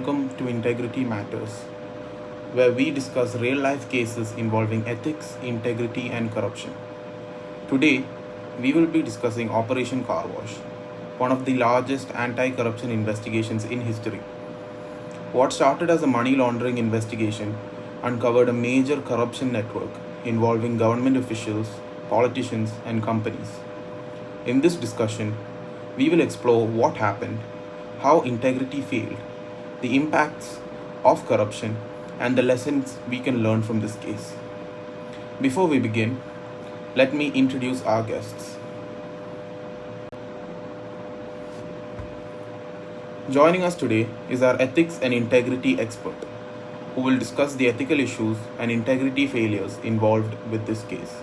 welcome to Integrity Matters, where we discuss real life cases involving ethics, integrity, and corruption. Today, we will be discussing Operation Car Wash, one of the largest anti corruption investigations in history. What started as a money laundering investigation uncovered a major corruption network involving government officials, politicians, and companies. In this discussion, we will explore what happened, how integrity failed, the impacts of corruption, and the lessons we can learn from this case. Before we begin, let me introduce our guests. Joining us today is our ethics and integrity expert, who will discuss the ethical issues and integrity failures involved with this case.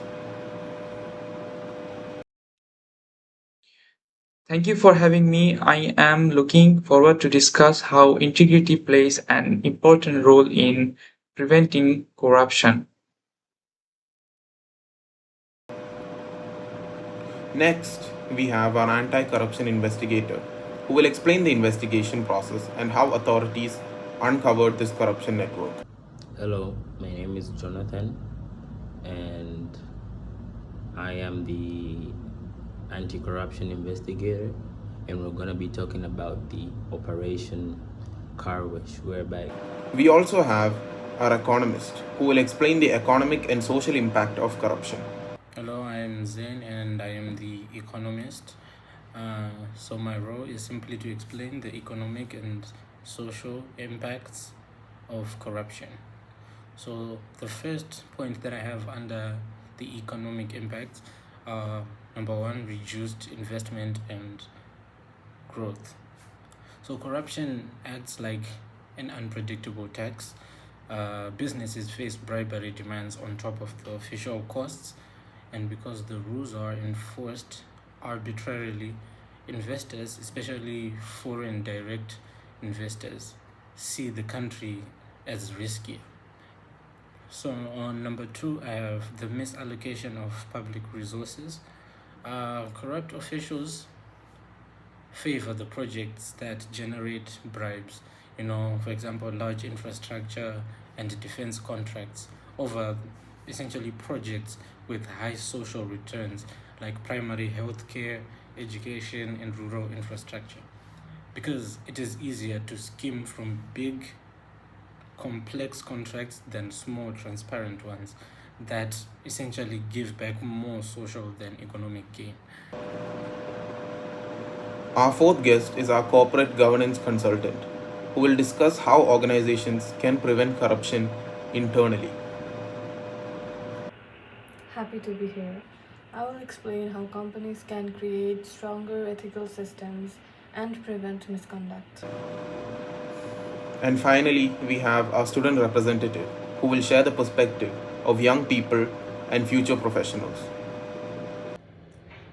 Thank you for having me. I am looking forward to discuss how integrity plays an important role in preventing corruption. Next, we have our anti corruption investigator, who will explain the investigation process and how authorities uncovered this corruption network. Hello, my name is Jonathan, and I am the anti-corruption investigator, and we're going to be talking about the Operation Car Wash, whereby We also have our economist, who will explain the economic and social impact of corruption. Hello, I am Zain and I am the economist. So my role is simply to explain the economic and social impacts of corruption. So the first point that I have under the economic impacts are number one, reduced investment and growth. So corruption acts like an unpredictable tax. Businesses face bribery demands on top of the official costs, and because the rules are enforced arbitrarily, investors, especially foreign direct investors, see the country as risky. So on number two, I have the misallocation of public resources. Corrupt officials favor the projects that generate bribes, for example, large infrastructure and defense contracts over essentially projects with high social returns like primary health care, education, and rural infrastructure. Because it is easier to skim from big, complex contracts than small, transparent ones that essentially give back more social than economic gain. Our fourth guest is our corporate governance consultant, who will discuss how organizations can prevent corruption internally. Happy to be here. I will explain how companies can create stronger ethical systems and prevent misconduct. And finally, we have our student representative, who will share the perspective of young people and future professionals.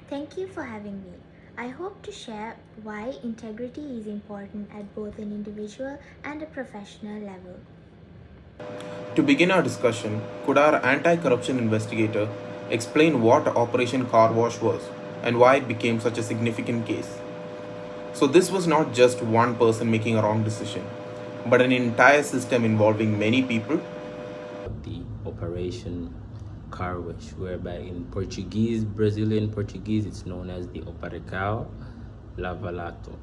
Thank you for having me. I hope to share why integrity is important at both an individual and a professional level. To begin our discussion, could our anti corruption investigator explain what Operation Car Wash was and why it became such a significant case? So, this was not just one person making a wrong decision, but an entire system involving many people. the Operation Car Wash, whereby in Portuguese, Brazilian Portuguese, it's known as the Operação Lava-Lato.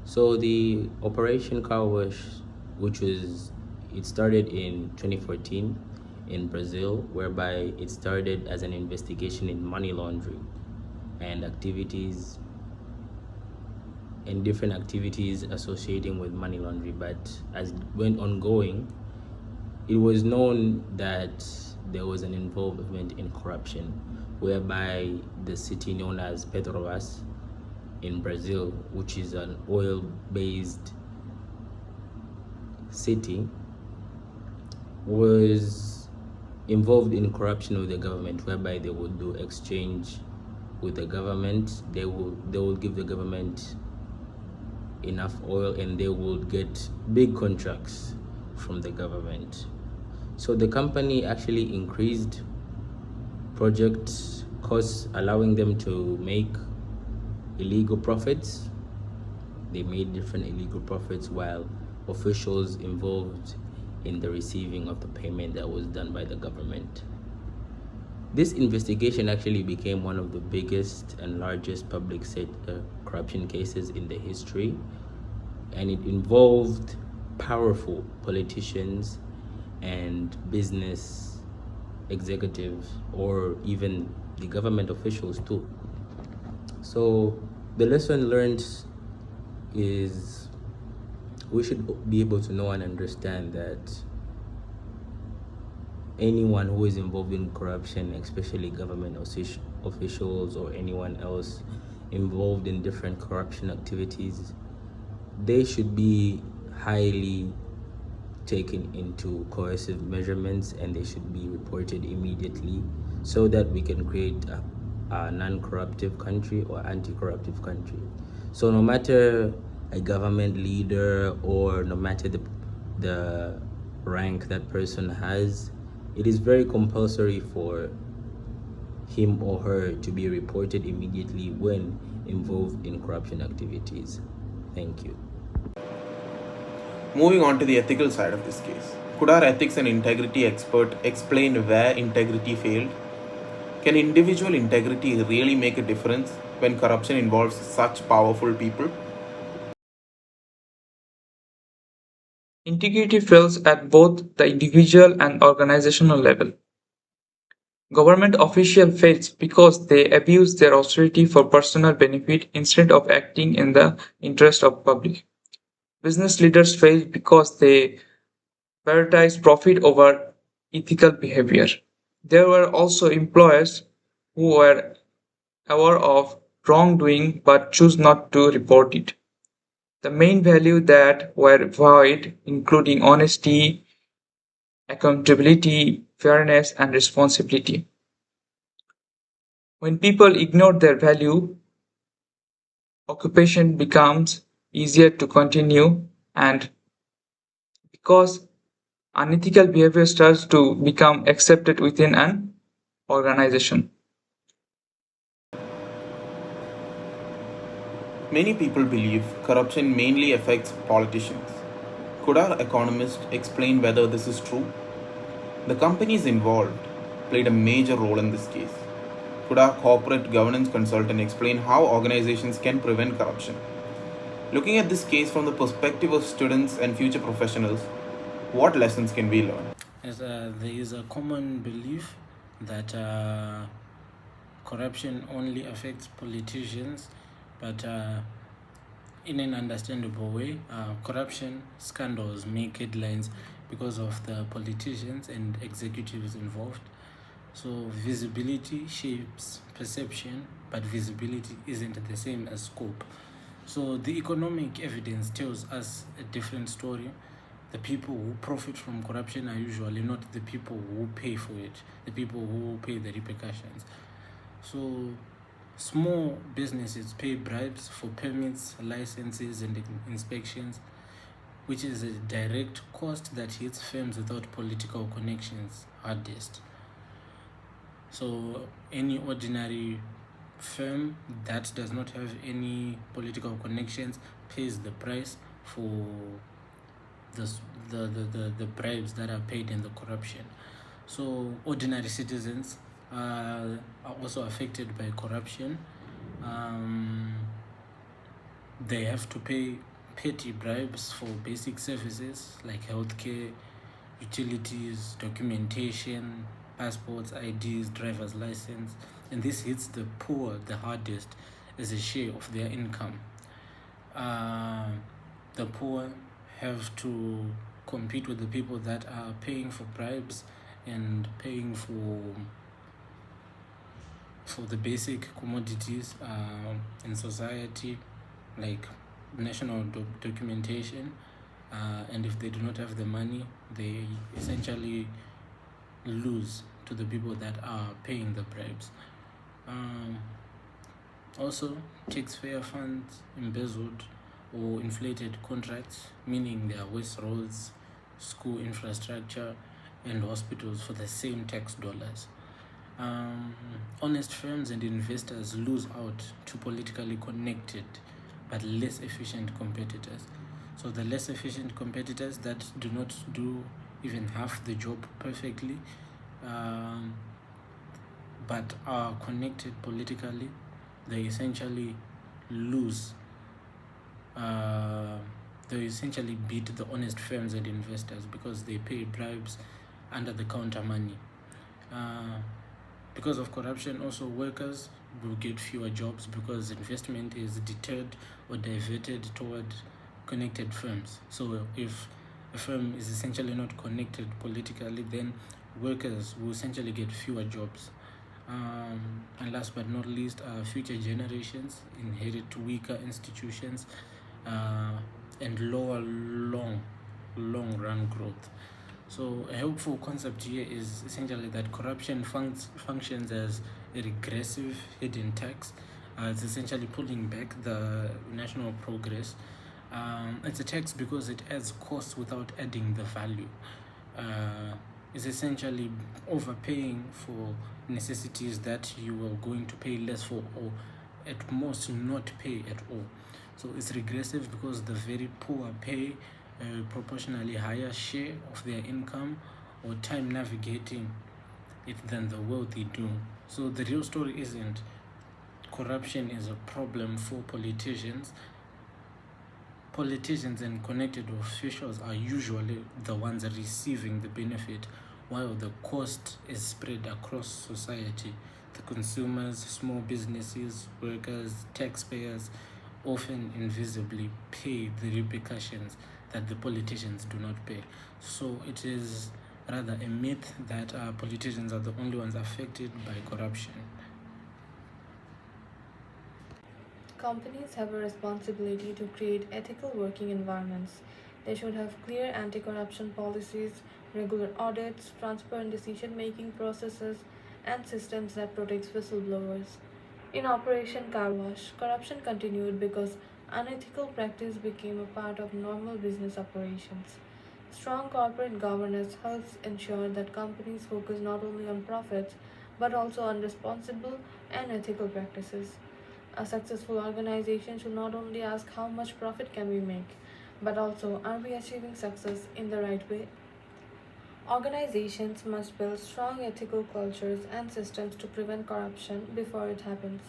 So the Operation Car Wash, it started in 2014 in Brazil, whereby it started as an investigation in money laundering and activities and different activities associating with money laundering. But as it went ongoing, it was known that there was an involvement in corruption, whereby the city known as Petrobras in Brazil, which is an oil-based city, was involved in corruption with the government, whereby they would do exchange with the government. They will give the government enough oil and they will get big contracts from the government. So the company actually increased project costs, allowing them to make illegal profits. They made different illegal profits while officials involved in the receiving of the payment that was done by the government. This investigation actually became one of the biggest and largest public sector corruption cases in the history, and it involved powerful politicians and business executives, or even the government officials too. So the lesson learned is we should be able to know and understand that anyone who is involved in corruption, especially government officials or anyone else involved in different corruption activities, they should be highly taken into coercive measurements, and they should be reported immediately so that we can create a non-corruptive country or anti-corruptive country. So no matter a government leader or no matter the rank that person has, it is very compulsory for him or her to be reported immediately when involved in corruption activities. Thank you. Moving on to the ethical side of this case, could our ethics and integrity expert explain where integrity failed? Can individual integrity really make a difference when corruption involves such powerful people? Integrity fails at both the individual and organizational level. Government officials fail because they abuse their authority for personal benefit instead of acting in the interest of public. Business leaders fail because they prioritize profit over ethical behavior. There were also employers who were aware of wrongdoing but choose not to report it. The main values that were void, including honesty, accountability, fairness, and responsibility. When people ignore their value, occupation becomes easier to continue, and because unethical behavior starts to become accepted within an organization. Many people believe corruption mainly affects politicians. Could our economist explain whether this is true? The companies involved played a major role in this case. Could our corporate governance consultant explain how organizations can prevent corruption? Looking at this case from the perspective of students and future professionals, what lessons can we learn? As there is a common belief that corruption only affects politicians, but in an understandable way, corruption scandals make headlines because of the politicians and executives involved. So visibility shapes perception, but visibility isn't the same as scope. So the economic evidence tells us a different story. The people who profit from corruption are usually not the people who pay for it, the people who pay the repercussions. So small businesses pay bribes for permits, licenses, and inspections, which is a direct cost that hits firms without political connections hardest. So any ordinary firm that does not have any political connections pays the price for the bribes that are paid in the corruption. So ordinary citizens are also affected by corruption. They have to pay petty bribes for basic services like healthcare, utilities, documentation, passports, IDs, driver's license, and this hits the poor the hardest as a share of their income. The poor have to compete with the people that are paying for bribes and paying for the basic commodities in society, like national documentation, and if they do not have the money, they essentially lose to the people that are paying the bribes. Also, taxpayer funds embezzled or inflated contracts, meaning there are waste roads, school infrastructure, and hospitals for the same tax dollars. Honest firms and investors lose out to politically connected but less efficient competitors. So the less efficient competitors that do not do even half the job perfectly, but are connected politically, they essentially lose. They essentially beat the honest firms and investors because they pay bribes under the counter money. Because of corruption, also workers will get fewer jobs because investment is deterred or diverted toward connected firms. So if a firm is essentially not connected politically, then workers will essentially get fewer jobs. And last but not least, future generations inherit weaker institutions and lower long run growth. So a helpful concept here is essentially that corruption functions as a regressive hidden tax. It's essentially pulling back the national progress. It's a tax because it adds costs without adding the value. It's essentially overpaying for necessities that you are going to pay less for, or at most not pay at all. So it's regressive because the very poor pay a proportionally higher share of their income or time navigating it than the wealthy do. So the real story isn't corruption is a problem for politicians. Politicians and connected officials are usually the ones receiving the benefit, while the cost is spread across society. The consumers, small businesses, workers, taxpayers often invisibly pay the repercussions that the politicians do not pay. So it is rather a myth that politicians are the only ones affected by corruption. Companies have a responsibility to create ethical working environments. They should have clear anti corruption policies, regular audits, transparent decision making processes, and systems that protect whistleblowers. In Operation Car Wash, corruption continued because unethical practice became a part of normal business operations. Strong corporate governance helps ensure that companies focus not only on profits but also on responsible and ethical practices. A successful organization should not only ask how much profit can we make, but also are we achieving success in the right way? Organizations must build strong ethical cultures and systems to prevent corruption before it happens.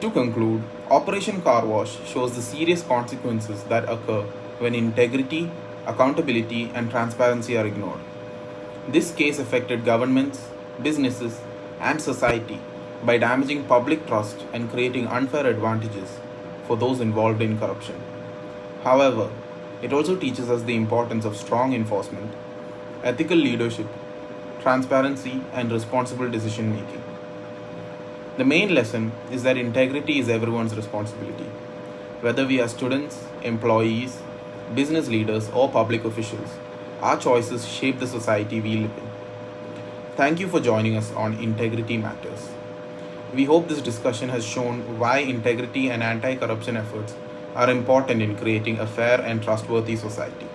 To conclude, Operation Car Wash shows the serious consequences that occur when integrity, accountability, and transparency are ignored. This case affected governments, businesses, and society by damaging public trust and creating unfair advantages for those involved in corruption. However, it also teaches us the importance of strong enforcement, ethical leadership, transparency, and responsible decision making. The main lesson is that integrity is everyone's responsibility. Whether we are students, employees, business leaders, or public officials, our choices shape the society we live in. Thank you for joining us on Integrity Matters. We hope this discussion has shown why integrity and anti corruption efforts are important in creating a fair and trustworthy society.